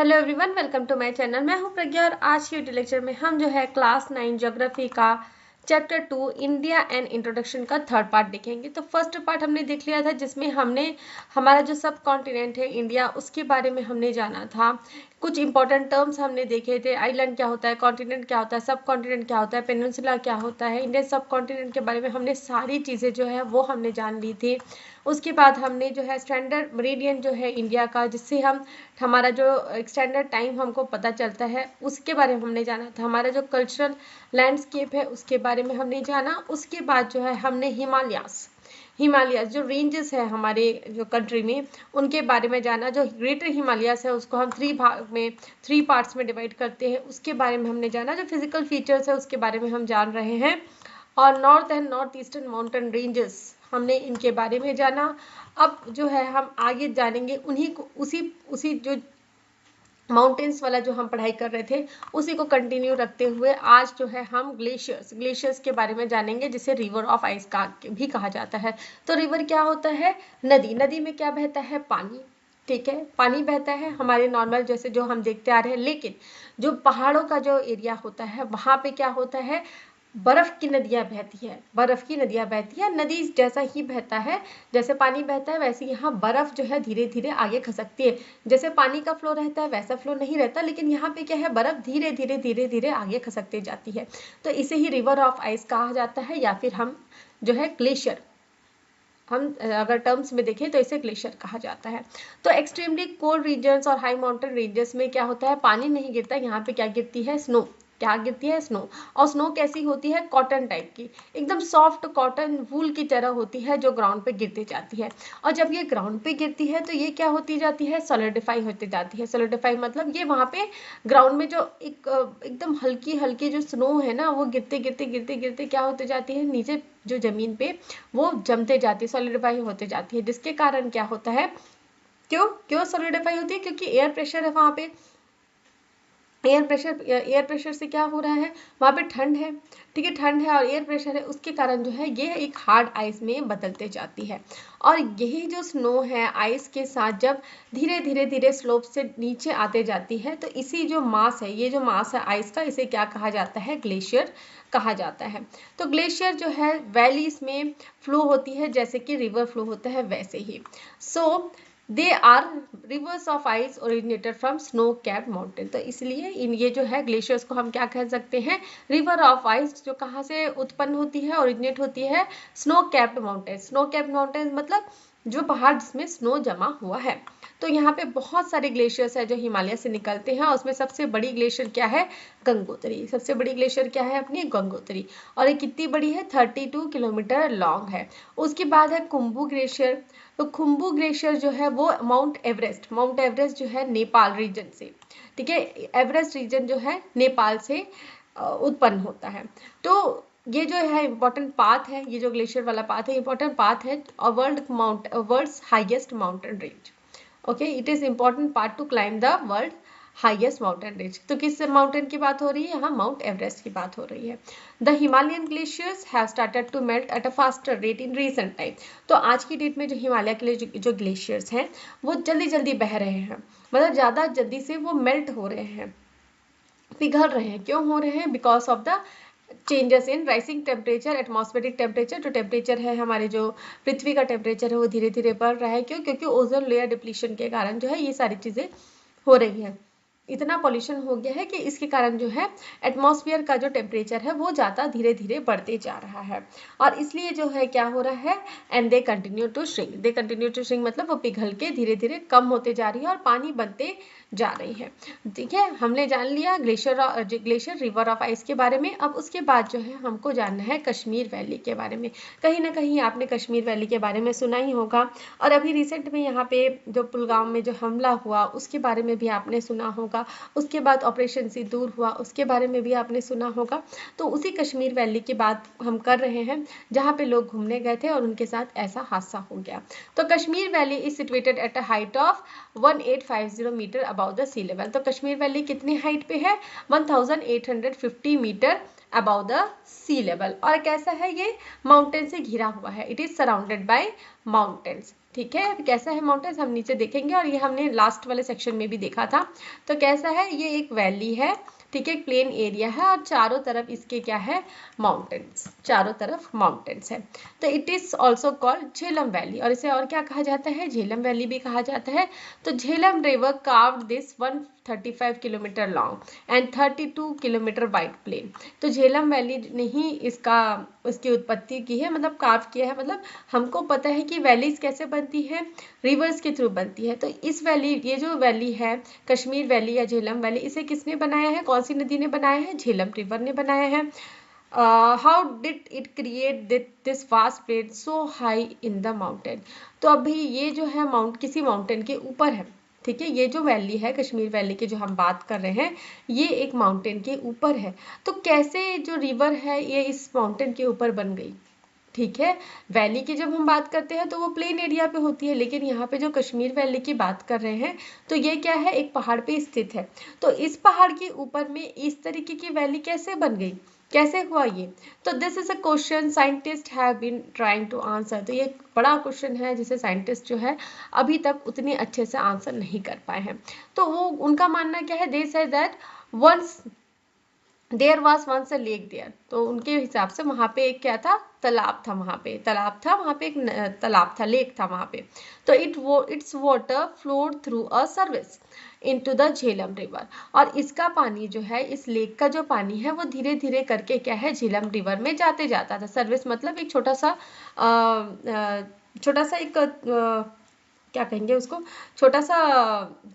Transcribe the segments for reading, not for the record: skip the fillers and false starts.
Hello everyone, welcome to my channel. मैं हूं प्रज्ञा और आज के वीडियो लेक्चर में हम जो है क्लास 9 ज्योग्राफी का चैप्टर 2 इंडिया एंड इंट्रोडक्शन का थर्ड पार्ट देखेंगे। तो फर्स्ट पार्ट हमने देख लिया था जिसमें हमने हमारा जो सब कॉन्टिनेंट है इंडिया उसके बारे में हमने जाना था। कुछ इंपॉर्टेंट टर्म्स हमने देखे थे। आइलैंड क्या होता है, कॉन्टिनेंट क्या होता है, सब कॉन्टिनेंट क्या होता है, पेनिनसुला क्या होता है, इंडियन सब कॉन्टिनेंट के बारे में हमने सारी चीज़ें जो है वो हमने जान ली थी। उसके बाद हमने जो है स्टैंडर्ड मेरिडियन जो है इंडिया का, जिससे हम हमारा जो एक्सटेंडेड टाइम हमको पता चलता है उसके बारे में हमने जाना था। हमारा जो कल्चरल लैंडस्केप है उसके बारे में हमने जाना। उसके बाद जो है हमने हिमालयास जो रेंजेस है हमारे जो कंट्री में उनके बारे में जाना। जो ग्रेटर हिमालयास है उसको हम थ्री पार्ट्स में डिवाइड करते हैं, उसके बारे में हमने जाना। जो फिजिकल फीचर्स है उसके बारे में हम जान रहे हैं। और north and north eastern mountain ranges हमने इनके बारे में जाना। अब जो है हम आगे जानेंगे उन्हीं को, उसी जो माउंटेन्स वाला जो हम पढ़ाई कर रहे थे उसी को कंटिन्यू रखते हुए आज जो है हम ग्लेशियर्स के बारे में जानेंगे, जिसे रिवर ऑफ आइस का भी कहा जाता है। तो रिवर क्या होता है? नदी में क्या बहता है? पानी। ठीक है, पानी बहता है हमारे नॉर्मल जैसे जो हम देखते आ रहे हैं। लेकिन जो पहाड़ों का जो एरिया होता है वहां पे क्या होता है? बर्फ की नदियां बहती है। नदी जैसा ही बहता है, जैसे पानी बहता है वैसे यहाँ बर्फ जो है धीरे धीरे आगे खसकती है। जैसे पानी का फ्लो रहता है वैसा फ्लो नहीं रहता, लेकिन यहाँ पे क्या है, बर्फ धीरे धीरे आगे खसकती जाती है। तो इसे ही रिवर ऑफ आइस कहा जाता है, या फिर हम जो है ग्लेशियर, हम अगर टर्म्स में देखें तो इसे ग्लेशियर कहा जाता है। तो एक्सट्रीमली कोल्ड रीजन्स और हाई माउंटेन रेंजेस में क्या होता है? पानी नहीं गिरता, यहाँ पे क्या गिरती है? स्नो। क्या गिरती है? स्नो। और स्नो कैसी होती है? कॉटन टाइप की, एकदम सॉफ्ट कॉटन वूल की तरह होती है जो ग्राउंड पे गिरती जाती है। और जब ये ग्राउंड पे गिरती है तो ये क्या होती जाती है? सॉलिडिफाई होती जाती है। सॉलिडिफाई मतलब ये वहाँ पे ग्राउंड में जो एकदम हल्की हल्की जो स्नो है ना, वो गिरते गिरते क्या होती जाती है? नीचे जो जमीन पे वो जमते जाती है, सॉलिडिफाई होते जाती है। जिसके कारण क्या होता है, क्यों सॉलिडिफाई होती है? क्योंकि एयर प्रेशर है वहां पे। एयर प्रेशर से क्या हो रहा है, वहां पे ठंड है। ठीक है, ठंड है और एयर प्रेशर है, उसके कारण जो है ये एक हार्ड आइस में बदलते जाती है। और यही जो स्नो है आइस के साथ जब धीरे स्लोप से नीचे आते जाती है, तो इसी जो मास है, ये जो मास है आइस का, इसे क्या कहा जाता है? ग्लेशियर कहा जाता है। तो ग्लेशियर जो है वैलीज में फ्लो होती है, जैसे कि रिवर फ्लो होता है वैसे ही। So they are rivers of ice originated from snow capped mountain. तो इसलिए ये जो है ग्लेशियर्स को हम क्या कह सकते हैं? रिवर ऑफ आइस, जो कहाँ से उत्पन्न होती है, ओरिजिनेट होती है? Snow capped mountain. Snow capped mountain मतलब जो पहाड़ जिसमें स्नो जमा हुआ है। तो यहाँ पे बहुत सारे ग्लेशियर्स है जो हिमालय से निकलते हैं। उसमें सबसे बड़ी ग्लेशियर क्या है? गंगोत्री। सबसे बड़ी ग्लेशियर क्या है अपनी? गंगोत्री। और ये कितनी बड़ी है? 32 किलोमीटर लॉन्ग है। उसके बाद है खुम्बू ग्लेशियर। तो खुम्बू ग्लेशियर जो है वो माउंट एवरेस्ट जो है नेपाल रीजन से, ठीक है, एवरेस्ट रीजन जो है नेपाल से उत्पन्न होता है। तो ये जो है इंपॉर्टेंट पाथ है, ये जो ग्लेशियर वाला पाथ है इंपॉर्टेंट पाथ है world's highest mountain range. Okay, it is important part to climb the world highest mountain range. तो किस माउंटेन की बात हो रही है? यहाँ माउंट एवरेस्ट की बात हो रही है। The Himalayan glaciers have started to melt at a faster rate in recent time. तो आज की डेट में जो हिमालय के लिए जो ग्लेशियर्स हैं वो जल्दी बह रहे हैं, मतलब ज़्यादा जल्दी से वो मेल्ट हो रहे हैं, पिघल रहे हैं। क्यों हो रहे हैं? Because of the changes in rising temperature, atmospheric temperature. जो टेम्परेचर है हमारे, जो पृथ्वी का टेम्परेचर है वो धीरे धीरे बढ़ रहा है। क्योंकि ओजोन लेयर डिप्लीशन के कारण जो है ये सारी चीज़ें हो रही है। इतना पॉल्यूशन हो गया है कि इसके कारण जो है एटमॉस्फेयर का जो टेम्परेचर है वो ज़्यादा धीरे बढ़ते जा रहा है। और इसलिए जो है क्या हो रहा है, and they continue to shrink मतलब वो पिघल के धीरे कम होते जा रही है और पानी बनते जा रही है। ठीक है, हमने जान लिया ग्लेशियर रिवर ऑफ आइस के बारे में। अब उसके बाद जो है हमको जानना है कश्मीर वैली के बारे में। कहीं ना कहीं आपने कश्मीर वैली के बारे में सुना ही होगा। और अभी रिसेंट में यहाँ पे जो पुलगाम में जो हमला हुआ उसके बारे में भी आपने सुना होगा। उसके बाद ऑपरेशन सिंदूर हुआ, उसके बारे में भी आपने सुना होगा। तो उसी कश्मीर वैली की बात हम कर रहे हैं, जहाँ पे लोग घूमने गए थे और उनके साथ ऐसा हादसा हो गया। तो Kashmir valley is situated at a height of 1850 metre about the sea level. तो कश्मीर वैली कितनी हाइट पे है? 1850 metre about the sea level. और कैसा है ये, माउंटेन से घिरा हुआ है, it is surrounded by mountains. ठीक है, कैसा है माउंटेन्स हम नीचे देखेंगे, और ये हमने लास्ट वाले सेक्शन में भी देखा था। तो कैसा है, ये एक वैली है, ठीक है, प्लेन एरिया है, और चारों तरफ इसके क्या है, माउंटेन्स, चारों तरफ माउंटेन्स है। तो it is also called Jhelum valley, और इसे और क्या कहा जाता है, झेलम वैली भी कहा जाता है। तो Jhelum river carved this 135 kilometre long and 32 kilometre wide plain. तो झेलम वैली ने ही इसकी उत्पत्ति की है, मतलब कार्व किया है। मतलब हमको पता है कि वैलीज कैसे बनती है, रिवर्स के थ्रू बनती है। तो इस वैली, ये जो वैली है कश्मीर वैली या झेलम वैली, इसे किसने बनाया है, कौन सी नदी ने बनाया है, झेलम रिवर ने बनाया है। How did it create this vast plain so high in the mountain. तो अभी ये जो है किसी माउंटेन के ऊपर है, ठीक है, ये जो वैली है कश्मीर वैली की जो हम बात कर रहे हैं, ये एक माउंटेन के ऊपर है। तो कैसे जो रिवर है ये इस माउंटेन के ऊपर बन गई, ठीक है। वैली की जब हम बात करते हैं तो वो प्लेन एरिया पे होती है, लेकिन यहाँ पे जो कश्मीर वैली की बात कर रहे हैं तो ये क्या है, एक पहाड़ पे स्थित है। तो इस पहाड़ के ऊपर में इस तरीके की वैली कैसे बन गई, कैसे हुआ ये। तो this is a question scientist have been trying to answer. तो ये एक बड़ा क्वेश्चन है जिसे साइंटिस्ट जो है अभी तक उतने अच्छे से आंसर नहीं कर पाए हैं। तो वो उनका मानना क्या है, they said that once there was once a lake there. तो उनके हिसाब से वहां पे एक क्या था, तालाब था, वहां पे तालाब था, वहां पे एक तालाब था, लेक था वहां पे। तो it's water flowed through a service into the Jhelum river. और इसका पानी जो है, इस लेक का जो पानी है वो धीरे धीरे करके क्या है, झेलम रिवर में जाते जाता था। सर्विस मतलब एक छोटा सा एक क्या कहेंगे उसको, छोटा सा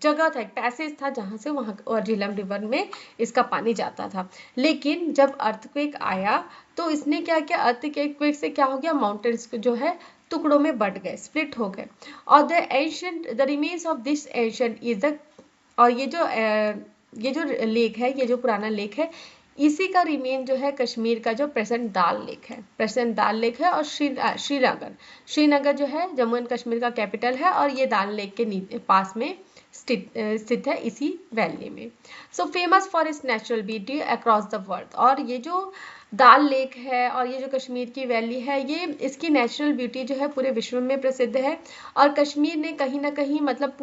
जगह था, एक पैसेज था जहां से वहां और झेलम रिवर में इसका पानी जाता था। लेकिन जब अर्थक्वेक आया तो इसने क्या किया, अर्थक्वेक से क्या हो गया, माउंटेन्स जो है टुकड़ों में बट गए, स्प्लिट हो गए। और the remains of this ancient is the, और ये जो लेक है, ये जो पुराना लेक है, इसी का रिमेन जो है कश्मीर का जो प्रेजेंट दाल लेक है, प्रेजेंट दाल लेक है। और श्रीनगर जो है जम्मू एंड कश्मीर का कैपिटल है, और ये दाल लेक के पास में स्थित है इसी वैली में। So famous for its natural beauty across the world. और ये जो दाल लेक है और ये जो कश्मीर की वैली है, ये इसकी नेचुरल ब्यूटी जो है पूरे विश्व में प्रसिद्ध है। और कश्मीर ने कहीं ना कहीं मतलब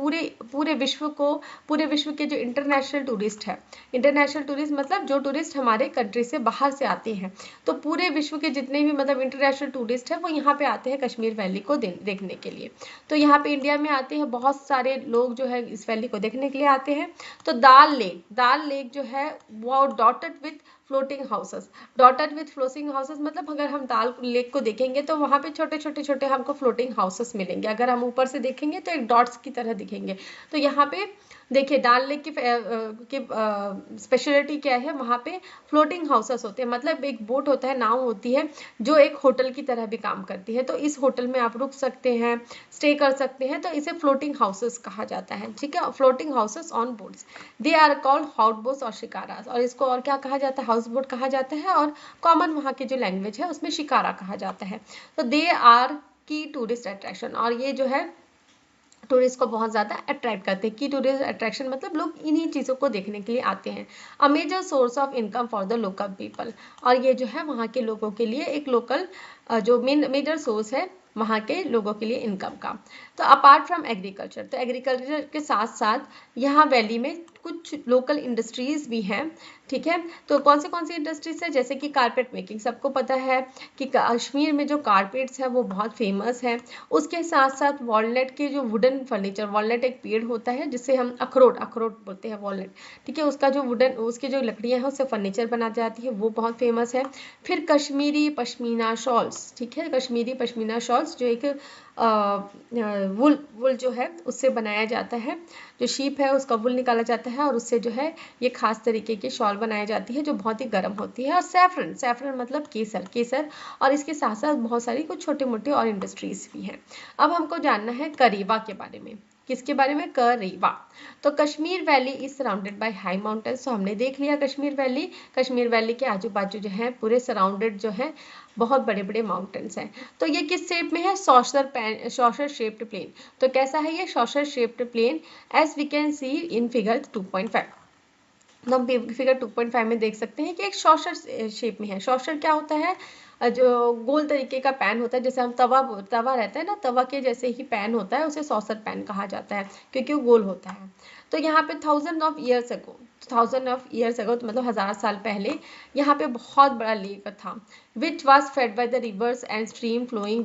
पूरे विश्व के जो इंटरनेशनल टूरिस्ट है, इंटरनेशनल टूरिस्ट मतलब जो टूरिस्ट हमारे कंट्री से बाहर से आते हैं, तो पूरे विश्व के जितने भी मतलब इंटरनेशनल टूरिस्ट है वो यहाँ पे आते हैं कश्मीर वैली को देखने के लिए। तो यहाँ पे इंडिया में आते हैं बहुत सारे लोग जो है इस वैली को देखने के लिए आते हैं। तो दाल लेक जो है वो डॉटेड विथ फ्लोटिंग हाउसेस, मतलब अगर हम दाल लेक को देखेंगे तो वहां पे छोटे हमको फ्लोटिंग हाउसेस मिलेंगे। अगर हम ऊपर से देखेंगे तो एक डॉट्स की तरह दिखेंगे। तो यहाँ पे देखिए दाल लेक की स्पेशलिटी क्या है, वहां पे फ्लोटिंग हाउसेस होते हैं, मतलब एक बोट होता है, नाव होती है जो एक होटल की तरह भी काम करती है। तो इस होटल में आप रुक सकते हैं, स्टे कर सकते हैं, तो इसे फ्लोटिंग हाउसेस कहा जाता है। ठीक है, floating houses on boats, they are called house boats और शिकारास। और इसको और क्या कहा जाता है, हाउस बोट कहा जाता है, और कॉमन वहाँ की जो लैंग्वेज है उसमें शिकारा कहा जाता है। तो दे आर की टूरिस्ट अट्रैक्शन, और ये जो है टूरिस्ट को बहुत ज़्यादा अट्रैक्ट करते हैं। की टूरिस्ट अट्रैक्शन मतलब लोग इन्हीं चीज़ों को देखने के लिए आते हैं। A major source of income for the local people, और ये जो है वहाँ के लोगों के लिए एक लोकल जो मेजर सोर्स है वहाँ के लोगों के लिए इनकम का। तो अपार्ट फ्रॉम एग्रीकल्चर, तो एग्रीकल्चर के साथ साथ यहाँ वैली में कुछ लोकल इंडस्ट्रीज भी हैं। ठीक है, तो कौन सी इंडस्ट्रीज है, जैसे कि कारपेट मेकिंग, सबको पता है कि कश्मीर में जो कारपेट्स है वो बहुत फेमस है। उसके साथ साथ वॉलनट के जो वुडन फर्नीचर, वॉलनट एक पेड़ होता है जिससे हम अखरोट बोलते हैं वॉलनट, ठीक है, उसका जो उसकी जो लकड़ियां हैं उससे फर्नीचर बना जाती है, वो बहुत फेमस है। फिर कश्मीरी पश्मीना शॉल्स, ठीक है, कश्मीरी पश्मीना शॉल्स जो एक वुल जो है उससे बनाया जाता है, जो शीप है उसका वुल निकाला जाता है और उससे जो है ये खास तरीके की शॉल बनाई जाती है जो बहुत ही गर्म होती है। और सैफरन मतलब केसर, और इसके साथ साथ बहुत सारी कुछ छोटे मोटे और इंडस्ट्रीज भी हैं। अब हमको जानना है करीबा के बारे में, किसके बारे में, करीबा। तो Kashmir valley is surrounded by high mountains. तो हमने देख लिया कश्मीर वैली के आजू बाजू जो है पूरे सराउंडेड जो है बहुत बड़े बड़े माउंटेन्स हैं। तो ये किस शेप में है, सॉसर शेप्ड प्लेन। तो कैसा है ये saucer shaped plain, as we can see in figure 2.5। तो हम फिगर 2.5 में देख सकते हैं कि एक सॉसर शेप में है। सॉसर क्या होता है? जो गोल तरीके का पैन होता है, जैसे हम तवा तवा रहता है ना, तवा के जैसे ही पैन होता है, उसे सॉसर पैन कहा जाता है क्योंकि वो गोल होता है। तो यहाँ पे थाउजेंड ऑफ ईयर्स अगो तो मतलब 1000 साल पहले यहाँ पे बहुत बड़ा लेक था, which was fed by the rivers and stream flowing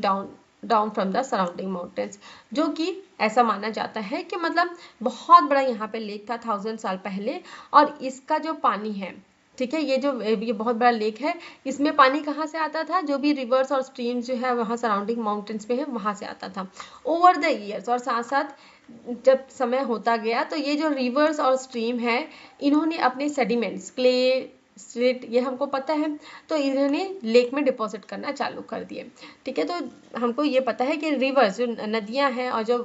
down from the surrounding mountains. जो कि ऐसा माना जाता है कि मतलब बहुत बड़ा यहाँ पे लेक था 1000 साल पहले, और इसका जो पानी है, ठीक है, ये बहुत बड़ा लेक है, इसमें पानी कहाँ से आता था? जो भी रिवर्स और स्ट्रीम्स जो है वहाँ सराउंडिंग माउंटेन्स में है वहाँ से आता था ओवर द ईयर्स। और साथ साथ जब समय होता गया तो ये जो रिवर्स और स्ट्रीम है, इन्होंने अपने सेडिमेंट्स, क्ले, स्लेट, ये हमको पता है, तो इन्होंने लेक में डिपॉजिट करना चालू कर दिए। ठीक है, तो हमको ये पता है कि रिवर्स जो नदियां हैं और जो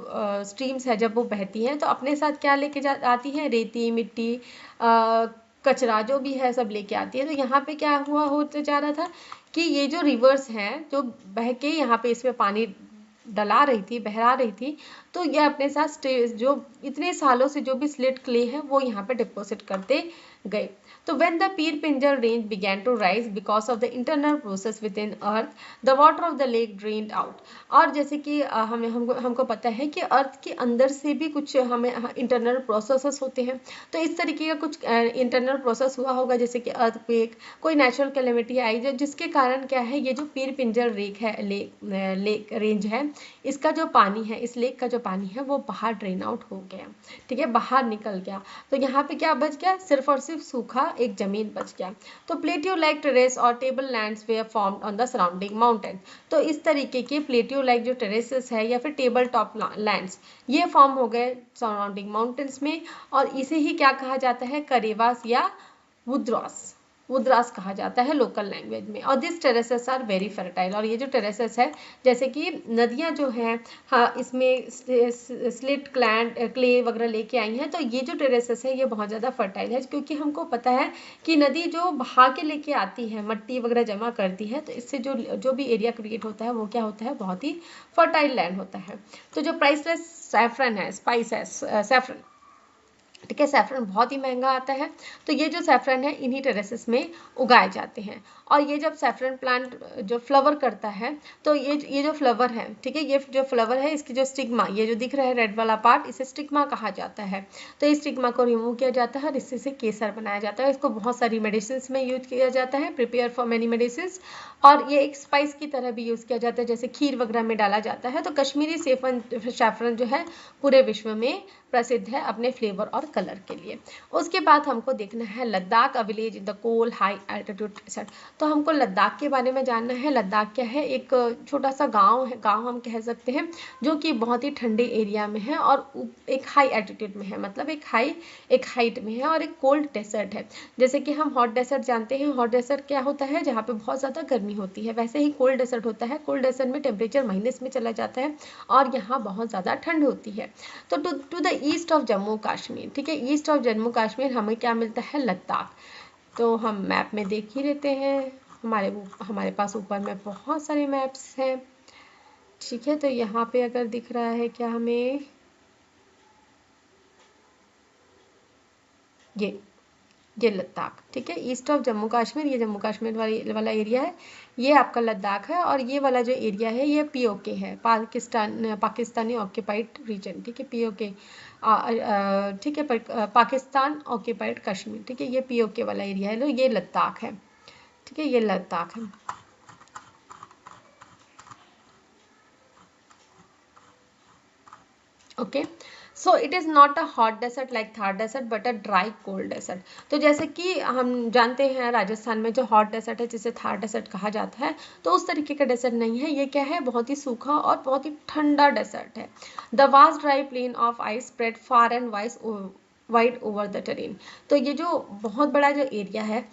स्ट्रीम्स है, जब वो बहती हैं तो अपने साथ क्या लेके आती हैं? रेती, मिट्टी, कचरा जो भी है सब लेके आती है। तो यहाँ पे क्या होते जा रहा था कि ये जो रिवर्स हैं जो बह के यहाँ पे इसमें पानी बहरा रही थी, तो ये अपने साथ जो इतने सालों से जो भी स्लेट क्ले है वो यहाँ पे डिपॉजिट करते गए। तो when the Pir Pinjal range began to rise because of the internal process within earth, the water of the lake drained out। और जैसे कि हमको पता है कि अर्थ के अंदर से भी कुछ हमें इंटरनल प्रोसेसेस होते हैं, तो इस तरीके का कुछ इंटरनल प्रोसेस हुआ होगा, जैसे कि अर्थक्वेक, कोई नेचुरल कैलेमिटी आई जिसके कारण क्या है, ये जो पीर पिंजल लेक रेंज है, इसका जो पानी है, इस लेक का जो पानी है वो बाहर ड्रेन आउट हो गया। ठीक है, बाहर निकल गया। तो यहाँ पे क्या बच गया? सिर्फ और सिर्फ सूखा एक जमीन बच गया। तो प्लेटियो लाइक टेरेस और table lands were formed on the surrounding mountain. तो इस तरीके के प्लेटियो लाइक जो टेरेसेस है या फिर टेबल टॉप लैंड्स, ये फॉर्म हो गए सराउंडिंग माउंटेन्स में, और इसे ही क्या कहा जाता है? करेवास या वुद्रास कहा जाता है लोकल लैंग्वेज में। और this terraces are very fertile. और ये जो टेरेसेस है, जैसे कि नदियां जो हैं, हाँ, इसमें स्लिट क्ले वगैरह लेके आई हैं, तो ये जो टेरेसेस है ये बहुत ज़्यादा फर्टाइल है, क्योंकि हमको पता है कि नदी जो बहा के लेके आती है, मट्टी वगैरह जमा करती है, तो इससे जो भी एरिया क्रिएट होता है वो क्या होता है? बहुत ही फर्टाइल लैंड होता है। तो जो प्राइसलेस सैफरन है, स्पाइस है, सैफरन, ठीक है, सैफरन बहुत ही महंगा आता है। तो ये जो सैफरन है इन्हीं टेरेसेस में उगाए जाते हैं। और ये जब सैफरन प्लांट जो फ्लावर करता है, तो ये जो फ्लावर है, ठीक है, ये जो फ्लावर है, इसकी जो स्टिग्मा, ये जो दिख रहा है रेड वाला पार्ट, इसे स्टिग्मा कहा जाता है। तो इस स्टिग्मा को रिमूव किया जाता है और इससे से केसर बनाया जाता है। इसको बहुत सारी मेडिसिन में यूज किया जाता है, प्रिपेयर फॉर मेनी मेडिसिन। और ये एक स्पाइस की तरह भी यूज किया जाता है, जैसे खीर वगैरह में डाला जाता है। तो कश्मीरी सैफरन जो है पूरे विश्व में प्रसिद्ध है अपने फ्लेवर और कलर के लिए। उसके बाद हमको देखना है Ladakh, a village in the cold high altitude desert. तो हमको लद्दाख के बारे में जानना है। लद्दाख क्या है? एक छोटा सा गांव है, गांव हम कह सकते हैं, जो कि बहुत ही ठंडे एरिया में है और एक हाई एल्टीट्यूड में है, मतलब एक हाइट में है, और एक कोल्ड डेजर्ट है। जैसे कि हम हॉट डेजर्ट जानते हैं, हॉट डेजर्ट क्या होता है? जहाँ पे बहुत ज़्यादा गर्मी होती है। वैसे ही कोल्ड डेजर्ट होता है, कोल्ड डेजर्ट में टेम्परेचर माइनस में चला जाता है और यहाँ बहुत ज़्यादा ठंड होती है। तो to the east of Jammu Kashmir, ठीक है, ईस्ट ऑफ जम्मू कश्मीर हमें क्या मिलता है? लद्दाख। तो हम मैप में देख ही लेते हैं, हमारे पास ऊपर में बहुत सारे मैप्स हैं। ठीक है, तो यहाँ पे अगर दिख रहा है क्या हमें, ये लद्दाख, ठीक है, ईस्ट ऑफ जम्मू कश्मीर, ये जम्मू कश्मीर वाला एरिया है, ये आपका लद्दाख है। और ये वाला जो एरिया है ये पीओके है, पाकिस्तानी ऑक्यूपाइड रीजन, ठीक है, पीओके, ठीक है, पाकिस्तान ऑक्यूपाइड कश्मीर, ठीक है, ये पीओके वाला एरिया है। लो, ये लद्दाख है, ठीक है, ये लद्दाख है। Okay, so it is not a hot desert like Thar desert but a dry cold desert. तो जैसे कि हम जानते हैं राजस्थान में जो हॉट डेजर्ट है जिसे थार डेजर्ट कहा जाता है, तो उस तरीके का डेजर्ट नहीं है। ये क्या है? बहुत ही सूखा और बहुत ही ठंडा डेजर्ट है। The vast dry plain of ice spread far and wide over the terrain. तो ये जो बहुत बड़ा जो एरिया है,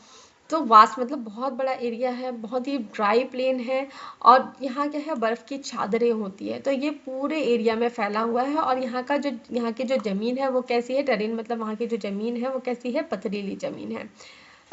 तो वास्ट मतलब बहुत बड़ा एरिया है, बहुत ही ड्राई प्लेन है, और यहाँ क्या है? बर्फ़ की चादरें होती है। तो ये पूरे एरिया में फैला हुआ है। और यहाँ की जो ज़मीन है वो कैसी है? टेरेन मतलब वहाँ की जो ज़मीन है वो कैसी है? पथरीली ज़मीन है।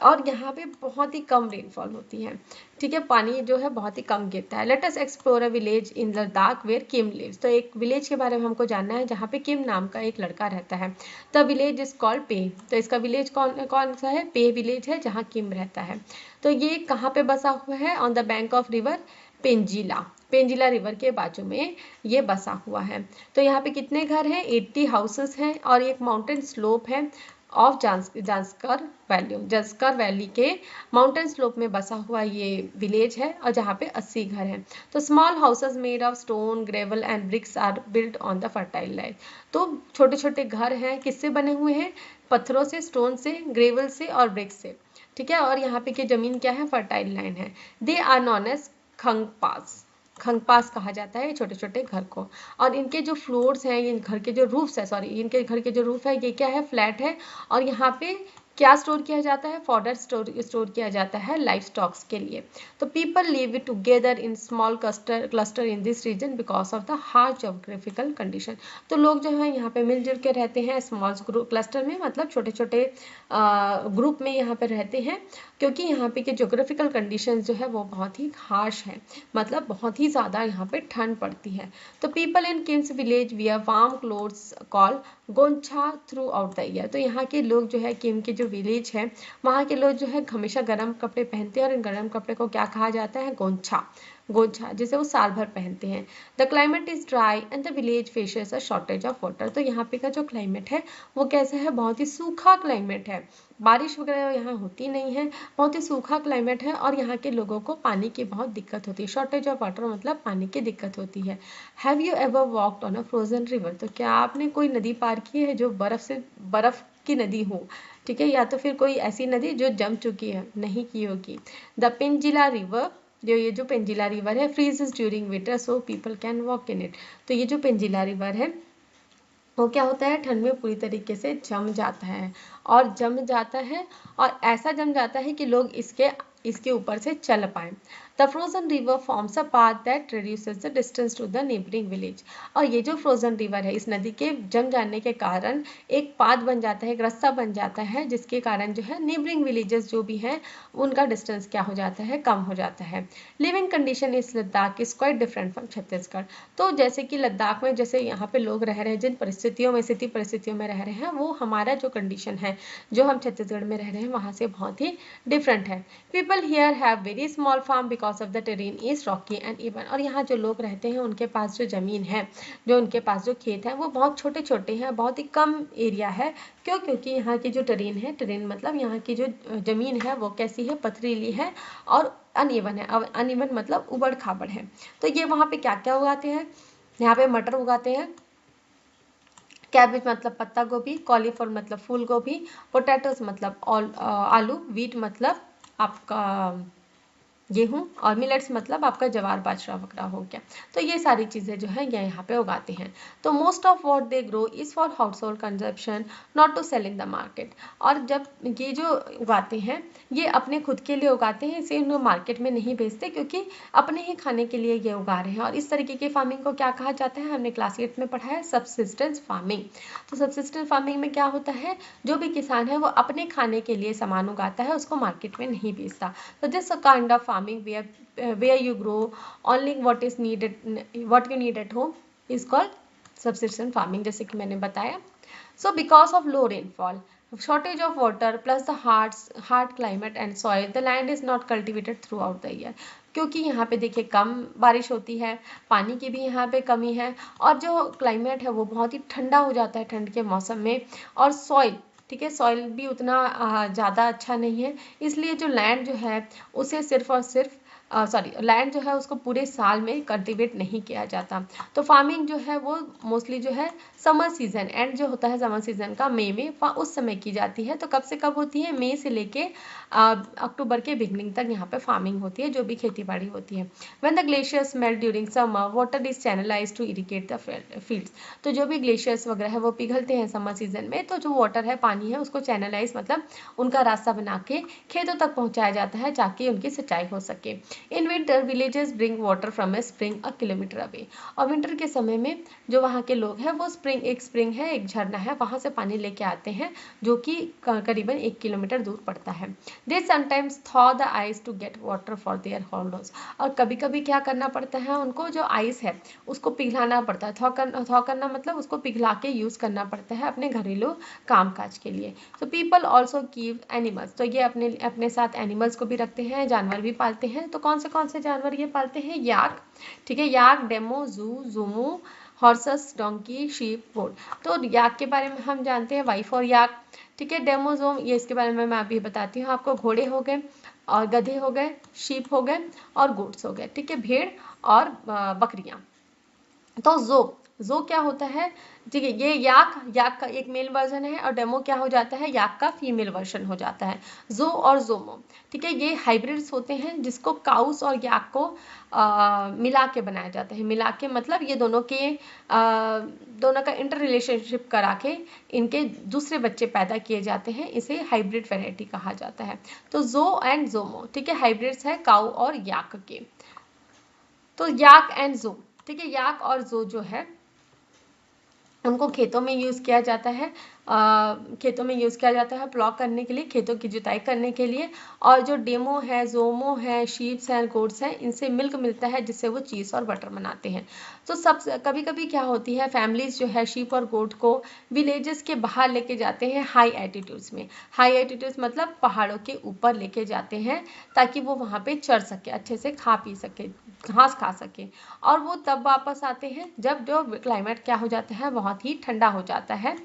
और यहाँ पे बहुत ही कम रेनफॉल होती है, ठीक है, पानी जो है बहुत ही कम गिरता है। Let us explore a village in Ladakh where Kim lives. तो एक विलेज के बारे में हमको जानना है जहाँ पे किम नाम का एक लड़का रहता है। द विलेज इज कॉल्ड पे। तो इसका विलेज कौन कौन सा है? पे विलेज है, जहाँ किम रहता है। तो ये कहाँ पे बसा हुआ है? On the bank of river Penzila. Penzila river के बाजू में ये बसा हुआ है। तो यहाँ पे कितने घर हैं? 80 हाउसेस हैं और एक माउंटेन स्लोप है ऑफ जांस्कर वैली के माउंटेन स्लोप में बसा हुआ ये विलेज है और जहाँ पे 80 घर हैं। तो small houses made of stone, gravel and bricks are built on the fertile land. तो छोटे छोटे घर हैं, किससे बने हुए हैं? पत्थरों से, स्टोन से, ग्रेवल से और ब्रिक्स से, ठीक है। और यहाँ पे की जमीन क्या है? फर्टाइल लैंड है। They are known as Khampas. Khampas कहा जाता है छोटे छोटे घर को। और इनके जो फ्लोर्स हैं, इन घर के जो रूफ्स है, सॉरी, इनके घर के जो रूफ है ये क्या है? फ्लैट है। और यहाँ पे क्या स्टोर किया जाता है? फॉडर स्टोर किया जाता है लाइफ स्टॉक्स के लिए। तो people live together in small cluster in this region because of the harsh geographical condition. तो लोग जो है यहाँ पे मिलजुल के रहते हैं स्मॉल क्लस्टर में, मतलब छोटे छोटे ग्रुप में यहाँ पे रहते हैं, क्योंकि यहाँ पे के जोग्राफिकल कंडीशंस जो है वो बहुत ही हार्श है, मतलब बहुत ही ज़्यादा यहाँ पे ठंड पड़ती है। तो people in Kim's village wear warm clothes call goncha throughout the year. तो यहाँ के लोग जो है, किम के जो विलेज है वहाँ के लोग जो है हमेशा गर्म कपड़े पहनते हैं और इन गर्म कपड़े को क्या कहा जाता है? गोंछा। गोंछा जिसे वो साल भर पहनते हैं। The climate is dry and the village faces a shortage of water. तो यहाँ पे का जो क्लाइमेट है वो कैसा है? बहुत ही सूखा क्लाइमेट है, बारिश वगैरह यहाँ होती नहीं है, बहुत ही सूखा क्लाइमेट है और यहाँ के लोगों को पानी की बहुत दिक्कत होती है। शॉर्टेज ऑफ वाटर मतलब पानी की दिक्कत होती है। Have you ever walked on a frozen river? तो क्या आपने कोई नदी पार की है जो बर्फ की नदी हो, ठीक है, या तो फिर कोई ऐसी नदी जो जम चुकी है? नहीं की होगी। द पेंजिला रिवर, जो पेंजिला रिवर है, freezes during winter so people can walk in it. तो ये जो पेंजिला रिवर है वो क्या होता है? ठंड में पूरी तरीके से जम जाता है, और जम जाता है और ऐसा जम जाता है कि लोग इसके ऊपर से चल पाए। The frozen river forms a path that reduces the distance to the neighbouring village. और ये जो फ्रोजन रिवर है, इस नदी के जम जाने के कारण एक पाथ बन जाता है, एक रास्ता बन जाता है, जिसके कारण जो है नेबरिंग विलेजेस जो भी हैं उनका डिस्टेंस क्या हो जाता है? कम हो जाता है। लिविंग कंडीशन इस Ladakh is quite different from Chhattisgarh. तो जैसे कि लद्दाख में जैसे यहाँ पे लोग रह रहे हैं, जिन परिस्थितियों में रह रहे हैं, वो हमारा जो कंडीशन है जो हम छत्तीसगढ़ में रह रहे हैं वहाँ से बहुत ही डिफरेंट है। People here have very small farm because of the terrain is rocky and even. और यहाँ जो लोग रहते हैं उनके पास जो जमीन है, जो उनके पास जो खेत है, वो बहुत छोटे छोटे हैं, बहुत ही कम एरिया है। क्यों? क्योंकि यहाँ की जो टेरेन मतलब यहाँ की जो जमीन है वो कैसी है? पथरीली है और अनइवन है। अनइवन मतलब उबड़ खाबड़ है। तो ये वहाँ पे क्या क्या उगाते हैं? यहाँ पे मटर उगाते हैं, कैबेज मतलब पत्ता गोभी, कॉलीफ्लावर मतलब फूल गोभी, पोटैटोस मतलब आलू, व्हीट मतलब आपका गेहूं, और मिलेट्स मतलब आपका जवार बाजरा वगैरह हो गया। तो ये सारी चीज़ें जो है ये यहाँ पे उगाते हैं। तो most of what they grow is for household consumption not to sell in the market. और जब ये जो उगाते हैं ये अपने खुद के लिए उगाते हैं, इसे उन्हें मार्केट में नहीं बेचते, क्योंकि अपने ही खाने के लिए ये उगा रहे हैं। और इस तरीके की फार्मिंग को क्या कहा जाता है? हमने क्लास 8 में पढ़ा है, सबसिस्टेंस फार्मिंग। तो सबसिस्टेंस फार्मिंग में क्या होता है? जो भी किसान है वो अपने खाने के लिए सामान उगाता है, उसको मार्केट में नहीं बेचता। So this a kind of farming where you grow only what you need at home is called subsistence farming, जैसे कि मैंने बताया। So because of low rainfall, shortage of water plus the hard climate and soil, the land is not cultivated throughout the year। क्योंकि यहाँ पे देखिए कम बारिश होती है, पानी की भी यहाँ पे कमी है, और जो क्लाइमेट है वो बहुत ही ठंडा हो जाता है ठंड के मौसम में, और सॉइल, ठीक है, सॉइल भी उतना ज़्यादा अच्छा नहीं है। इसलिए जो लैंड जो है उसे सिर्फ और सिर्फ लैंड जो है उसको पूरे साल में कल्टीवेट नहीं किया जाता। तो फार्मिंग जो है वो मोस्टली जो है समर सीजन एंड जो होता है समर सीजन का मई में, उस समय की जाती है। तो कब से कब होती है? मई से लेके अक्टूबर के बिगनिंग तक यहाँ पे फार्मिंग होती है, जो भी खेती बाड़ी होती है। When the glaciers melt during summer, water is channelised to irrigate the fields. तो जो भी ग्लेशियर्स वगैरह है वो पिघलते हैं समर सीजन में, तो जो वाटर है, पानी है, उसको चैनलाइज मतलब उनका रास्ता बना के खेतों तक पहुंचाया जाता है ताकि उनकी सिंचाई हो सके। In winter villages bring water from A spring a kilometre away. और विंटर के समय में जो वहाँ के लोग हैं वो स्प्रिंग एक स्प्रिंग है, एक झरना है, वहां से पानी लेके आते हैं जो कि करीबन 1 किलोमीटर दूर पड़ता है। They sometimes thaw the ice to get water for their hollows. और कभी कभी क्या करना पड़ता है उनको, जो आइस है उसको पिघलाना पड़ता है। थॉ करना मतलब उसको पिघला के यूज करना पड़ता है अपने घरेलू कामकाज के लिए। तो पीपल ऑल्सो कीप एनिमल्स, तो ये अपने अपने साथ एनिमल्स को भी रखते हैं, जानवर भी पालते हैं। तो कौन से जानवर ये पालते हैं? याक, ठीक है, याक, डेमो, जू, जूमू, हॉर्सेस, डोंकी, शीप, गोट। तो याक के बारे में हम जानते हैं, वाइफ और याक, ठीक है। डेमोजोम, ये इसके बारे में मैं अभी बताती हूँ आपको। घोड़े हो गए और गधे हो गए, शीप हो गए और गोट्स हो गए, ठीक है, भेड़ और बकरियां। तो जो क्या होता है, ठीक है, ये याक का एक मेल वर्जन है और डेमो क्या हो जाता है, याक का फीमेल वर्जन हो जाता है। जो और जोमो, ठीक है, ये हाइब्रिड्स होते हैं जिसको काउस और याक को मिला के बनाया जाता है। मिला के मतलब ये दोनों का इंटर रिलेशनशिप करा के इनके दूसरे बच्चे पैदा किए जाते हैं, इसे हाइब्रिड वैरायटी कहा जाता है। तो जो एंड जोमो, ठीक है, हाइब्रिड्स है काउ और याक के। तो याक एंड जो, ठीक है, याक और जो है उनको खेतों में यूज किया जाता है, खेतों में यूज किया जाता है प्लॉ करने के लिए, खेतों की जुताई करने के लिए। और जो डेमो है, जोमो है, शीप्स हैं, गोट्स हैं, इनसे मिल्क मिलता है जिससे वो चीज और बटर बनाते हैं। तो सब कभी कभी क्या होती है, फैमिलीज जो है शीप और गोट को विलेजेस के बाहर लेके जाते हैं हाई एल्टीट्यूड्स में। हाई एल्टीट्यूड्स मतलब पहाड़ों के ऊपर लेके जाते हैं ताकि वो वहां पे चढ़ सके, अच्छे से खा पी सके, घास खा सके। और वो तब वापस आते हैं जब जो क्लाइमेट क्या हो जाता है, बहुत ही ठंडा हो जाता है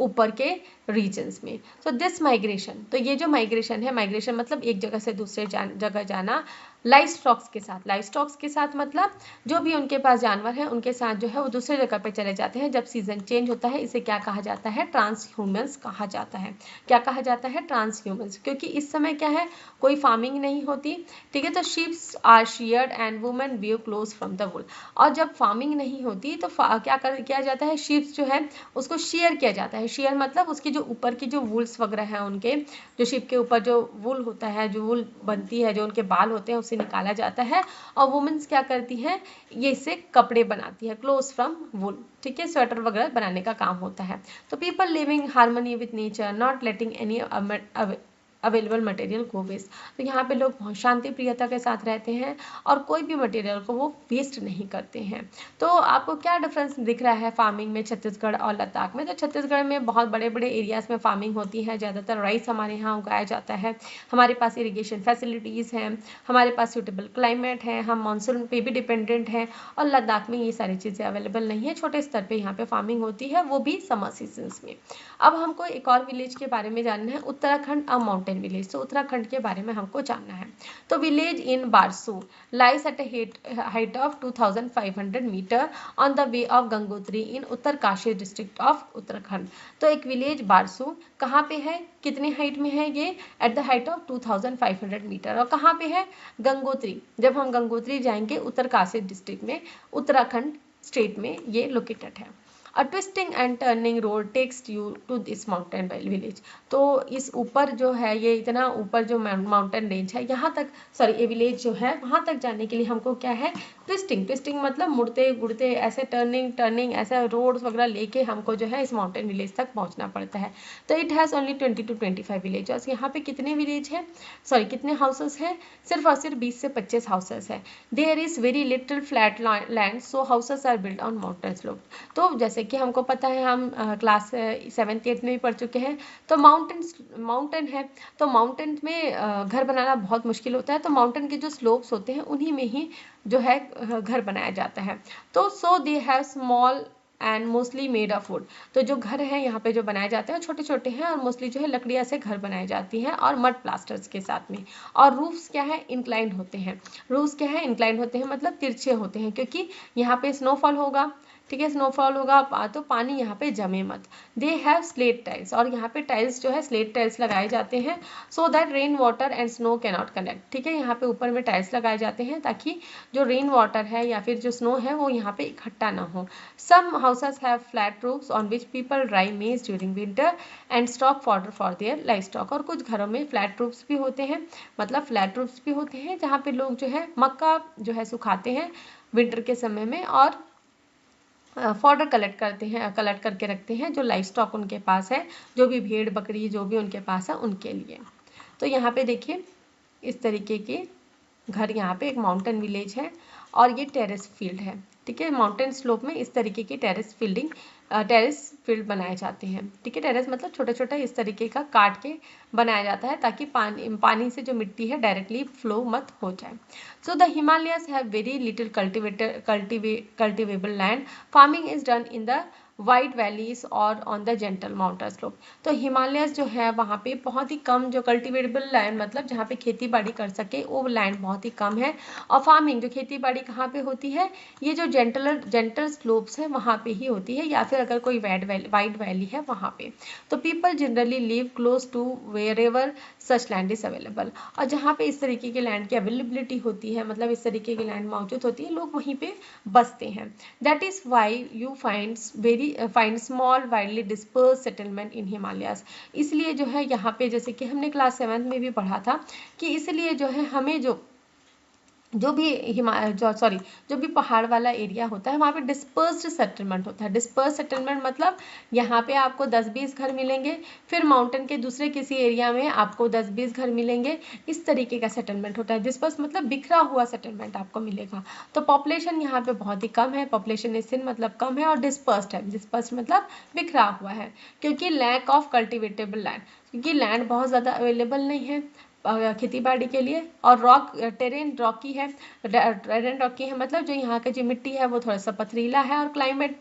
ऊपर के रीजन्स में। तो दिस माइग्रेशन, तो ये जो माइग्रेशन है, माइग्रेशन मतलब एक जगह से दूसरे जगह जाना, लाइफ स्टॉक्स के साथ। लाइफ स्टॉक्स के साथ मतलब जो भी उनके पास जानवर है उनके साथ जो है वो दूसरे जगह पे चले जाते हैं जब सीजन चेंज होता है। इसे क्या कहा जाता है? ट्रांस ह्यूमन्स कहा जाता है। क्या कहा जाता है? Transhumance. क्योंकि इस समय क्या है, कोई फार्मिंग नहीं होती, ठीक है। तो sheeps are sheared and women weave clothes from the wool. और जब फार्मिंग नहीं होती तो किया जाता है, शीप्स जो है उसको शेयर किया जाता है। शेयर मतलब उसकी जो ऊपर की जो वुल्स वगैरह है, उनके जो शिप के ऊपर जो वुल होता है, जो वुल बनती है, जो उनके बाल होते हैं, उसे निकाला जाता है। और वुमेन्स क्या करती हैं, ये इससे कपड़े बनाती है, क्लोथ फ्रॉम वुल, ठीक है, स्वेटर वगैरह बनाने का काम होता है। तो people living harmony with nature, not letting any available material go waste. तो यहाँ पे लोग बहुत शांति प्रियता के साथ रहते हैं और कोई भी मटेरियल को वो वेस्ट नहीं करते हैं। तो आपको क्या डिफरेंस दिख रहा है फार्मिंग में छत्तीसगढ़ और लद्दाख में? तो छत्तीसगढ़ में बहुत बड़े बड़े एरियाज में फार्मिंग होती है, ज़्यादातर राइस हमारे यहाँ उगाया जाता है, हमारे पास इरिगेशन फैसिलिटीज़ हैं, हमारे पास सूटेबल क्लाइमेट है, हम मानसून पे भी डिपेंडेंट हैं। और लद्दाख में ये सारी चीज़ें अवेलेबल नहीं है, छोटे स्तर पे यहाँ पे फार्मिंग होती है, वो भी समर सीजन्स में। अब हमको एक और विलेज के बारे में जानना है, उत्तराखंड अ माउंटेन विलेज। तो उत्तराखंड के बारे में हमको जानना है। तो village in Barsu lies at a height of 2500 metre on the way of Gangotri in Uttarkashi district of Uttarakhand. तो एक विलेज बारसू कहाँ पे है, कितने हाइट में है ये? At the height of 2500 metre. और कहाँ पे है? गंगोत्री। जब हम गंगोत्री जाएंगे उत्तरकाशी डिस्ट्रिक्ट में, उत्तराखंड स्टेट में ये लोकेटेड है। A twisting and turning road takes you to this mountain village। तो इस ऊपर जो है, ये इतना ऊपर जो माउंटेन रेंज है, यहाँ तक, सॉरी, ये विलेज जो है वहाँ तक जाने के लिए हमको क्या है? ट्विस्टिंग मतलब मुड़ते गुड़ते ऐसे टर्निंग ऐसे रोड्स वगैरह लेके हमको जो है इस माउंटेन विलेज तक पहुँचना पड़ता है। तो it has only 20 to 25 villages. यहाँ पे कितने विलेज है, सॉरी कितने हाउसेस हैं? सिर्फ और सिर्फ 20 से 25 हाउसेस है। There is very little flat land, so houses are built on mountain slope. तो जैसे कि हमको पता है, हम क्लास 7th 8th में भी पढ़ चुके हैं, तो माउंटेन है, तो माउंटेन में घर बनाना बहुत मुश्किल होता है। तो माउंटेन के जो स्लोप्स होते हैं उन्हीं में ही जो है घर बनाया जाता है। तो so they have small and mostly made of wood. तो जो घर है यहाँ पे जो बनाए जाते हैं छोटे छोटे हैं और मोस्टली जो है लकड़ियाँ से घर बनाई जाती हैं और मड प्लास्टर्स के साथ में। और रूफ्स क्या है? इंक्लाइंड होते हैं। रूफ्स क्या है? इंक्लाइंड होते हैं मतलब तिरछे होते हैं, क्योंकि यहाँ पे स्नोफॉल होगा, ठीक है, स्नोफॉल होगा तो पानी यहाँ पे जमे मत। दे हैव स्लेट टाइल्स, और यहाँ पे टाइल्स जो है स्लेट टाइल्स लगाए जाते हैं, so that rain water and snow can not connect. ठीक है, यहाँ पे ऊपर में टाइल्स लगाए जाते हैं ताकि जो रेन वाटर है या फिर जो स्नो है वो यहाँ पे इकट्ठा ना हो। Some houses have flat roofs on which people dry maize during winter and stock fodder for their livestock. और कुछ घरों में फ्लैट रूफ्स भी होते हैं, मतलब फ्लैट रूफ्स भी होते हैं जहाँ पे लोग जो है मक्का जो है सुखाते हैं विंटर के समय में, और फॉडर कलेक्ट करके रखते हैं जो लाइफ स्टॉक उनके पास है, जो भी भेड़ बकरी जो भी उनके पास है उनके लिए। तो यहाँ पे देखिए इस तरीके के घर, यहाँ पे एक माउंटेन विलेज है और ये टेरेस फील्ड है, ठीक है। माउंटेन स्लोप में इस तरीके की टेरेस फील्ड बनाए जाते हैं, ठीक है। टेरेस मतलब छोटा छोटा इस तरीके का काट के बनाया जाता है ताकि पानी से जो मिट्टी है डायरेक्टली फ्लो मत हो जाए। So the Himalayas have very little cultivable land, farming is done in the wide valleys और on the gentle mountain slope. तो हिमालयस जो है वहाँ पे बहुत ही कम जो कल्टिवेबल लैंड मतलब जहाँ पे खेती बाड़ी कर सके वो लैंड बहुत ही कम है। और फार्मिंग जो खेती बाड़ी कहाँ पे होती है, ये जो जेंटल स्लोप्स है वहाँ पे ही होती है, या फिर अगर कोई वाइड वैली है वहाँ पे। तो people generally live close to wherever such land is available. और जहाँ पे इस तरीके के लैंड की अवेलेबिलिटी होती है, मतलब इस तरीके की लैंड मौजूद होती है, लोग वहीं पे बसते हैं। That is why you find small widely disperse settlement in Himalayas. इसलिए जो है यहाँ पे जैसे कि हमने क्लास 7 में भी पढ़ा था कि इसलिए जो है हमें जो भी पहाड़ वाला एरिया होता है वहाँ पे डिस्पर्स्ड सेटलमेंट होता है। डिस्पर्स सेटलमेंट मतलब यहाँ पे आपको 10-20 घर मिलेंगे, फिर माउंटेन के दूसरे किसी एरिया में आपको 10-20 घर मिलेंगे, इस तरीके का सेटलमेंट होता है। डिस्पर्स मतलब बिखरा हुआ सेटलमेंट आपको मिलेगा। तो पॉपुलेशन यहाँ पे बहुत ही कम है, पॉपुलेशन स्थिर मतलब कम है, और डिस्पर्स्ड है, डिस्पर्स्ड मतलब बिखरा हुआ है, क्योंकि लैक ऑफ कल्टिवेटेबल लैंड, क्योंकि लैंड बहुत ज़्यादा अवेलेबल नहीं है खेती बाड़ी के लिए। और टेरेन रॉकी है मतलब जो यहाँ की जो मिट्टी है वो थोड़ा सा पथरीला है, और क्लाइमेट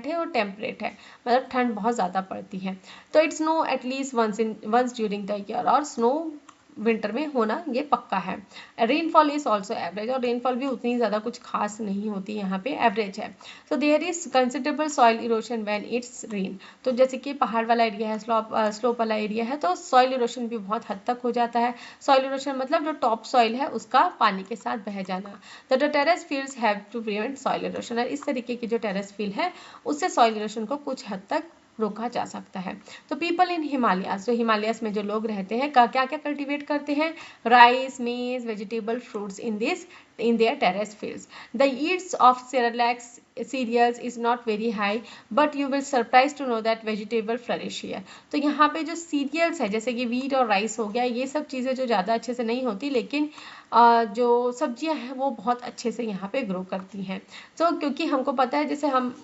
है वो टेम्परेट है, मतलब ठंड बहुत ज़्यादा पड़ती है। तो it's snow at least once during the year, और स्नो विंटर में होना ये पक्का है। रेनफॉल इज ऑल्सो एवरेज, और रेनफॉल भी उतनी ज़्यादा कुछ खास नहीं होती, यहाँ पे एवरेज है। So there is considerable soil erosion when it's rain. तो जैसे कि पहाड़ वाला एरिया है, स्लोप वाला एरिया है, तो सॉइल इरोशन भी बहुत हद तक हो जाता है। सॉइल इरोशन मतलब जो टॉप सॉइल है उसका पानी के साथ बह जाना। तो the terrace fields have to prevent soil erosion, और इस तरीके की जो टेरेस फील्ड है उससे सॉइल इरोशन को कुछ हद तक रोका जा सकता है। तो पीपल इन हिमालयास, जो हिमालयास में जो लोग रहते हैं क्या क्या कल्टीवेट करते हैं, राइस, मेज, vegetable, fruits in their terrace fields. The yields of cereals is not very high, but you will surprised to know that vegetable flourish here. तो यहाँ पे जो सीरियल्स है जैसे कि वीट और राइस हो गया, ये सब चीज़ें जो ज़्यादा अच्छे से नहीं होती, लेकिन जो सब्जियां हैं वो बहुत अच्छे से यहाँ पे ग्रो करती हैं। तो क्योंकि हमको पता है, जैसे हम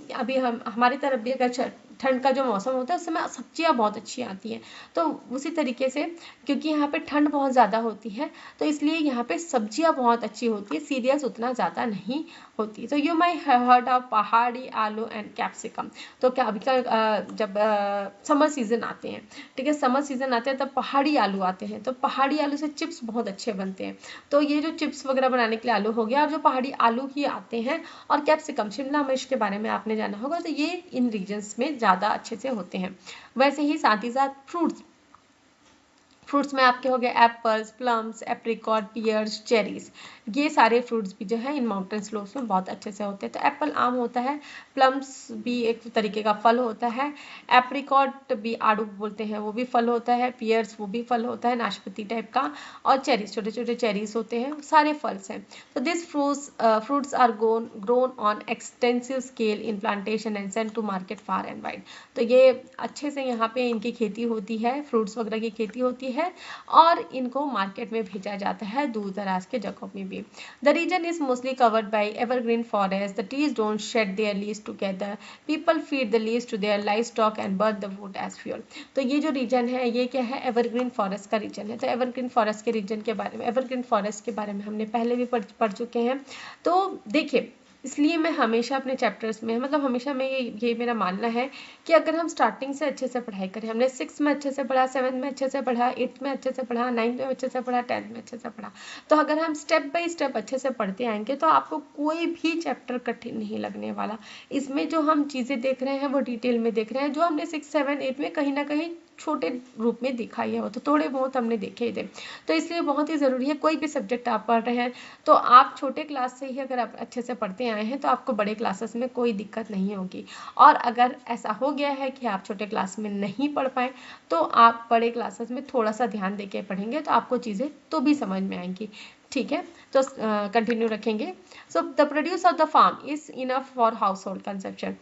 हमारी तरफ भी अगर ठंड का जो मौसम होता है उस समय सब्जियां बहुत अच्छी आती हैं, तो उसी तरीके से क्योंकि यहाँ पे ठंड बहुत ज़्यादा होती है तो इसलिए यहाँ पे सब्जियां बहुत अच्छी होती है, सीरियल्स उतना ज़्यादा नहीं होती। तो यू माई हर्ड ऑफ पहाड़ी आलू एंड कैप्सिकम। तो क्या अभी का जब समर सीजन आते हैं, ठीक है, समर सीजन आते हैं तब पहाड़ी आलू आते हैं, तो पहाड़ी आलू से चिप्स बहुत अच्छे बनते हैं। तो ये जो चिप्स वगैरह बनाने के लिए आलू हो गया, और जो पहाड़ी आलू ही आते हैं, और कैप्सिकम शिमला मिर्च के बारे में आपने जाना होगा, तो ये इन रीजन्स में ज़्यादा अच्छे से होते हैं। वैसे ही साथ फ्रूट्स में आपके हो गए apples, plums, apricot, pears, cherries, ये सारे फ्रूट्स भी जो है इन माउंटेन स्लोप्स में बहुत अच्छे से होते हैं। तो एप्पल आम होता है, प्लम्स भी एक तरीके का फल होता है, एप्रिकॉट भी आड़ू बोलते हैं वो भी फल होता है, पियर्स वो भी फल होता है नाशपाती टाइप का, और चेरीज छोटे छोटे चेरीज होते हैं, सारे फल्स हैं। तो this fruits are grown on extensive scale in plantation and sent to market far and wide. तो ये अच्छे से यहाँ पे इनकी खेती होती है, फ्रूट्स वगैरह की खेती होती है, और इनको मार्केट में भेजा जाता है दूर दराज के जगहों में भी। The region is mostly covered by evergreen forest, the trees don't shed their leaves together, people feed the leaves to their livestock and burn the wood as fuel. तो ये जो रीजन है ये क्या है, एवरग्रीन फॉरेस्ट का reason है। तो एवरग्रीन फॉरेस्ट के रीजन के बारे में, एवरग्रीन फॉरेस्ट के बारे में हमने पहले भी पढ़ चुके हैं। तो देखिए, इसलिए मैं हमेशा अपने चैप्टर्स में, मतलब हमेशा मैं ये मेरा मानना है कि अगर हम स्टार्टिंग से अच्छे से पढ़ाई करें, हमने 6 में अच्छे से पढ़ा, 7 में अच्छे से पढ़ा, 8 में अच्छे से पढ़ा, 9 में अच्छे से पढ़ा, 10 में अच्छे से पढ़ा, तो अगर हम स्टेप बाय स्टेप अच्छे से पढ़ते आएंगे तो आपको कोई भी चैप्टर कठिन नहीं लगने वाला। इसमें जो हम चीज़ें देख रहे हैं वो डिटेल में देख रहे हैं, जो हमने 6, 7, 8 में कहीं ना कहीं छोटे रूप में दिखा ही है, वो तो थोड़े बहुत हमने देखे ही थे। तो इसलिए बहुत ही ज़रूरी है, कोई भी सब्जेक्ट आप पढ़ रहे हैं तो आप छोटे क्लास से ही अगर आप अच्छे से पढ़ते आए हैं तो आपको बड़े क्लासेस में कोई दिक्कत नहीं होगी। और अगर ऐसा हो गया है कि आप छोटे क्लास में नहीं पढ़ पाए तो आप बड़े क्लासेस में थोड़ा सा ध्यान देके पढ़ेंगे तो आपको चीज़ें तो भी समझ में आएंगी। ठीक है, तो कंटिन्यू रखेंगे। So the produce of the farm is enough for household consumption.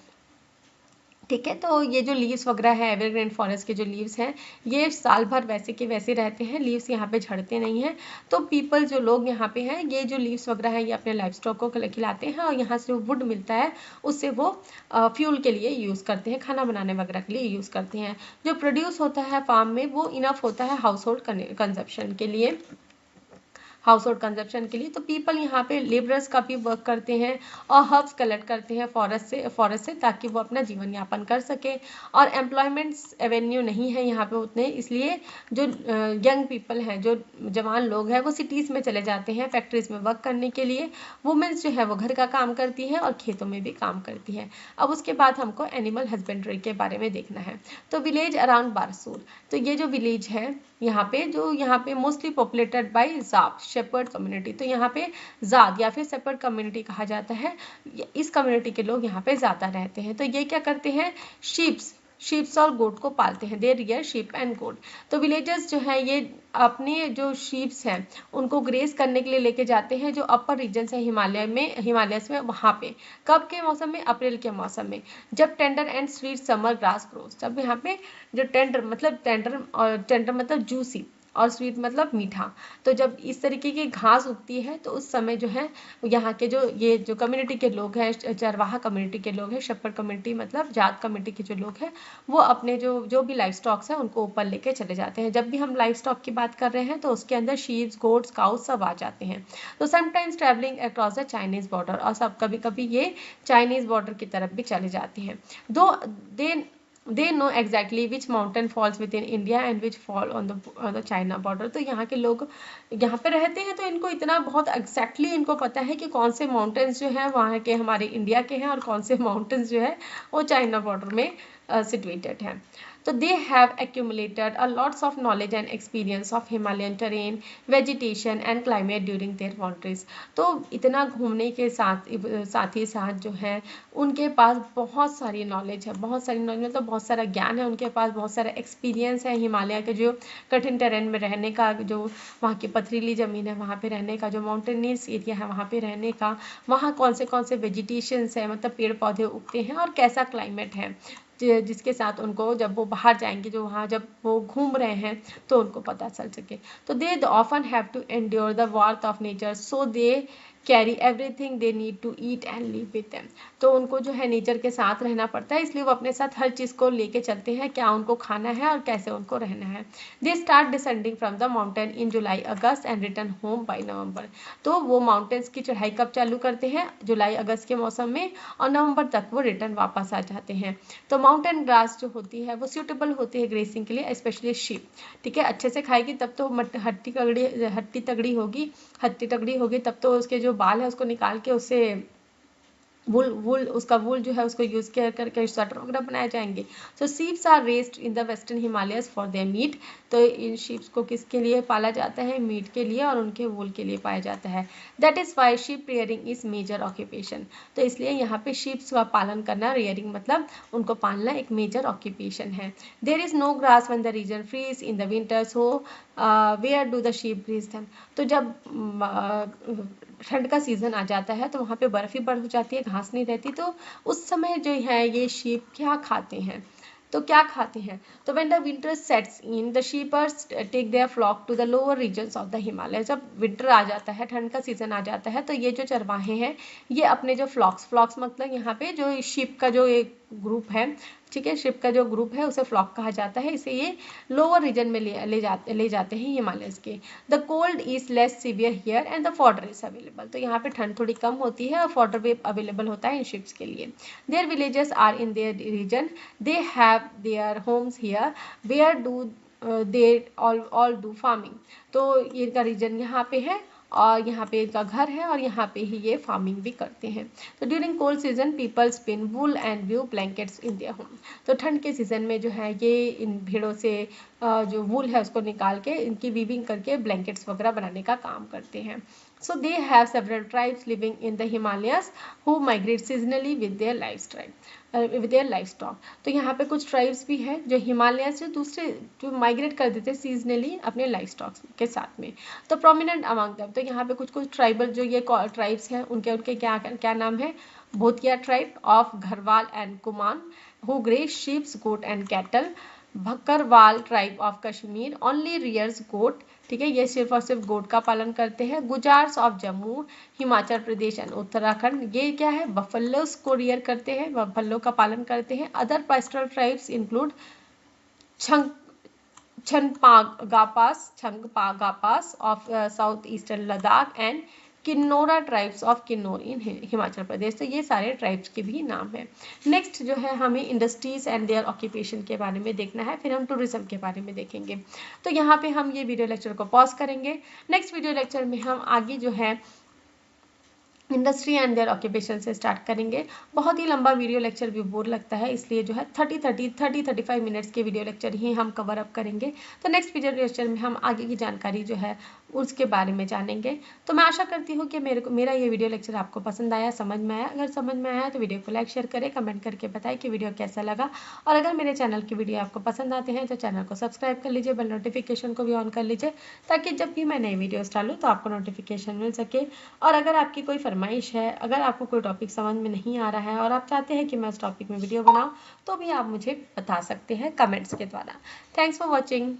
ठीक है, तो ये जो लीव्स वगैरह है एवरग्रीन फॉरेस्ट के जो लीव्स हैं ये साल भर वैसे के वैसे रहते हैं, लीव्स यहाँ पे झड़ते नहीं हैं। तो पीपल जो लोग यहाँ पे हैं ये जो लीव्स वगैरह है ये अपने लाइफ स्टॉक को खिलाते हैं और यहाँ से वुड मिलता है उससे वो फ्यूल के लिए यूज़ करते हैं, खाना बनाने वगैरह के लिए यूज़ करते हैं। जो प्रोड्यूस होता है फार्म में वो इनफ होता है हाउस होल्ड कंजप्शन के लिए, हाउस होल्ड कंजप्शन के लिए। तो पीपल यहाँ पे लेबरर्स का भी वर्क करते हैं और हर्ब्स कलेक्ट करते हैं फॉरेस्ट से ताकि वो अपना जीवन यापन कर सके। और एम्प्लॉयमेंट एवेन्यू नहीं है यहाँ पे उतने, इसलिए जो यंग पीपल हैं, जो जवान लोग हैं वो सिटीज़ में चले जाते हैं फैक्ट्रीज में वर्क करने के लिए। वुमेन्स जो है वो घर का काम करती है और खेतों में भी काम करती है। अब उसके बाद हमको एनिमल हस्बेंड्री के बारे में देखना है। तो विलेज अराउंड बारसूर, तो ये जो विलेज है यहाँ पे मोस्टली पॉपुलेटेड बाय जाब शेपर्ड कम्युनिटी। तो यहाँ पे जाद या फिर शेपर्ड कम्युनिटी कहा जाता है, इस कम्युनिटी के लोग यहाँ पे ज़्यादा रहते हैं। तो ये क्या करते हैं, शीप्स और गोट को पालते हैं, दे रियर शीप एंड गोट। तो विलेजर्स जो है ये अपने जो शीप्स हैं उनको ग्रेस करने के लिए लेके जाते हैं जो अपर रीजन है हिमालयस में वहाँ पे। कब के मौसम में, अप्रैल के मौसम में, जब tender and sweet summer grass grows. जब यहाँ पे जो टेंडर मतलब जूसी और स्वीट मतलब मीठा, तो जब इस तरीके की घास उगती है तो उस समय जो है यहाँ के जो कम्युनिटी के लोग हैं, चरवाहा कम्युनिटी के लोग हैं, शेपर्ड कम्युनिटी मतलब जाट कम्युनिटी के जो लोग हैं वो अपने जो भी लाइफ स्टॉक्स हैं उनको ऊपर लेके चले जाते हैं। जब भी हम लाइफ स्टॉक की बात कर रहे हैं तो उसके अंदर शीप्स, गोट्स, काउस सब आ जाते हैं। तो sometimes travelling across the Chinese border, और सब कभी कभी ये चाइनीज बॉर्डर की तरफ भी चले जाते हैं। दो they know exactly which mountain falls within India and which fall on the China border। तो यहाँ के लोग यहाँ पे रहते हैं तो इनको इतना बहुत exactly इनको पता है कि कौन से माउंटेन्स जो हैं वहाँ के हमारे इंडिया के हैं और कौन से माउंटेन्स जो है वो चाइना बॉर्डर में सिचुएटेड हैं। तो they have accumulated a lots of knowledge and experience of Himalayan terrain, vegetation and climate during their wanderings। तो इतना घूमने के साथ ही साथ जो है उनके पास बहुत सारी नॉलेज है, मतलब बहुत सारा ज्ञान है उनके पास, बहुत सारा एक्सपीरियंस है हिमालय के जो कठिन टेरेन में रहने का, जो वहाँ की पथरीली ज़मीन है वहाँ पे रहने का, जो माउंटेनियस एरिया है वहाँ पे रहने का, वहाँ कौन से वेजिटेशंस है मतलब पेड़ पौधे उगते हैं और कैसा क्लाइमेट है जिसके साथ उनको जब वो बाहर जाएंगे, जो वहाँ जब वो घूम रहे हैं तो उनको पता चल सके। तो they often have to endure the wrath of nature so they carry everything they need to eat and live with them. तो उनको जो है नेचर के साथ रहना पड़ता है, इसलिए वो अपने साथ हर चीज़ को लेके चलते हैं, क्या उनको खाना है और कैसे उनको रहना है। They start descending from the mountain in July August and return home by November. तो वो माउंटेन्स की चढ़ाई कब चालू करते हैं, जुलाई अगस्त के मौसम में, और नवंबर तक वो रिटर्न वापस आ जाते हैं। तो माउंटेन ग्रास जो होती है वो सूटेबल होती है ग्रेसिंग के लिए, स्पेशली शीप। ठीक है, अच्छे से खाएगी तब तो हट्टी तगड़ी होगी तब तो उसके जो बाल है उसको निकाल के उससे वूल जो है उसको यूज़ करके स्वेटर वगैरह बनाए जाएंगे। So sheeps are raised in the western Himalayas for their meat. तो इन शीप्स को किसके लिए पाला जाता है, मीट के लिए और उनके वूल के लिए पाया जाता है। That is why sheep rearing is major occupation. तो इसलिए यहाँ पे शीप्स का पालन करना, रेयरिंग मतलब उनको पालना एक मेजर ऑक्यूपेशन है। There is no grass when the region freeze in the winter, so where do the sheep graze them. तो जब ठंड का सीज़न आ जाता है तो वहाँ पे बर्फ़ ही बर्फ हो जाती है, घास नहीं रहती। तो उस समय जो है ये शीप क्या खाते हैं, तो क्या खाते हैं, तो when the winter sets in the shepherds take their flock to the lower regions of the Himalaya. जब विंटर आ जाता है, ठंड का सीजन आ जाता है, तो ये जो चरवाहे हैं ये अपने जो फ्लॉक्स मतलब यहाँ पे जो शीप का जो एक ग्रुप है, ठीक है, शिप का जो ग्रुप है उसे फ्लॉक कहा जाता है, इसे ये लोअर रीजन में ले जाते हैं हिमालयस के। The cold is less severe here and the fodder is available. तो यहाँ पे ठंड थोड़ी कम होती है और फॉडर भी अवेलेबल होता है इन शिप्स के लिए। Their villages are in their region, they have their homes here where do they all do farming. तो इनका रीजन यहाँ पे है और यहाँ पे इनका घर है और यहाँ पे ही ये फार्मिंग भी करते हैं। तो during cold season people spin wool and view blankets in their home. तो ठंड के सीजन में जो है ये इन भेड़ों से जो वूल है उसको निकाल के इनकी वीविंग करके ब्लैंकेट्स वगैरह बनाने का काम करते हैं। So they have several tribes living in the Himalayas who migrate seasonally with their livestock. तो यहाँ पे कुछ ट्राइब्स भी हैं जो हिमालय से दूसरे जो माइग्रेट कर देते हैं सीजनली अपने लाइफ स्टॉक के साथ में। तो प्रोमिनेंट अमंग देम, तो यहाँ पे कुछ कुछ ट्राइबल जो ये ट्राइब्स हैं उनके उनके क्या क्या नाम है। Bhotia tribe of Garhwal and Kumaon who graze sheeps goat and cattle. Bakarwal tribe of Kashmir only rears goat, ठीक है, ये सिर्फ और सिर्फ गोट का पालन करते हैं। गुजार्स ऑफ जम्मू हिमाचल प्रदेश एंड उत्तराखंड, ये क्या है बफेलोस को रियर करते हैं, बफेलो का पालन करते हैं। Other pastoral tribes include Changpas of south eastern Ladakh and Kinnaura tribes of Kinnaur in Himachal Pradesh. तो ये सारे ट्राइब्स के भी नाम है। नेक्स्ट जो है हमें इंडस्ट्रीज एंड देयर ऑक्यूपेशन के बारे में देखना है, फिर हम टूरिज्म के बारे में देखेंगे। तो यहाँ पे हम ये वीडियो लेक्चर को पॉज करेंगे। नेक्स्ट वीडियो लेक्चर में हम आगे जो है इंडस्ट्री एंड देयर ऑक्यूपेशन से स्टार्ट करेंगे। बहुत ही लंबा वीडियो लेक्चर भी बोर लगता है, इसलिए जो है 35 मिनट्स के वीडियो लेक्चर ही हम कवर अप करेंगे। तो नेक्स्ट वीडियो लेक्चर में हम आगे की जानकारी जो है उसके बारे में जानेंगे। तो मैं आशा करती हूँ कि मेरा ये वीडियो लेक्चर आपको पसंद आया, समझ में आया। अगर समझ में आया तो वीडियो को लाइक शेयर करें, कमेंट करके बताएं कि वीडियो कैसा लगा। और अगर मेरे चैनल की वीडियो आपको पसंद आते हैं तो चैनल को सब्सक्राइब कर लीजिए, बेल नोटिफिकेशन को भी ऑन कर लीजिए, ताकि जब भी मैं नई वीडियोस डालूँ तो आपको नोटिफिकेशन मिल सके। और अगर आपकी कोई फरमाइश है, अगर आपको कोई टॉपिक समझ में नहीं आ रहा है और आप चाहते हैं कि मैं उस टॉपिक में वीडियो बनाऊं, तो भी आप मुझे बता सकते हैं कमेंट्स के द्वारा। Thanks for watching.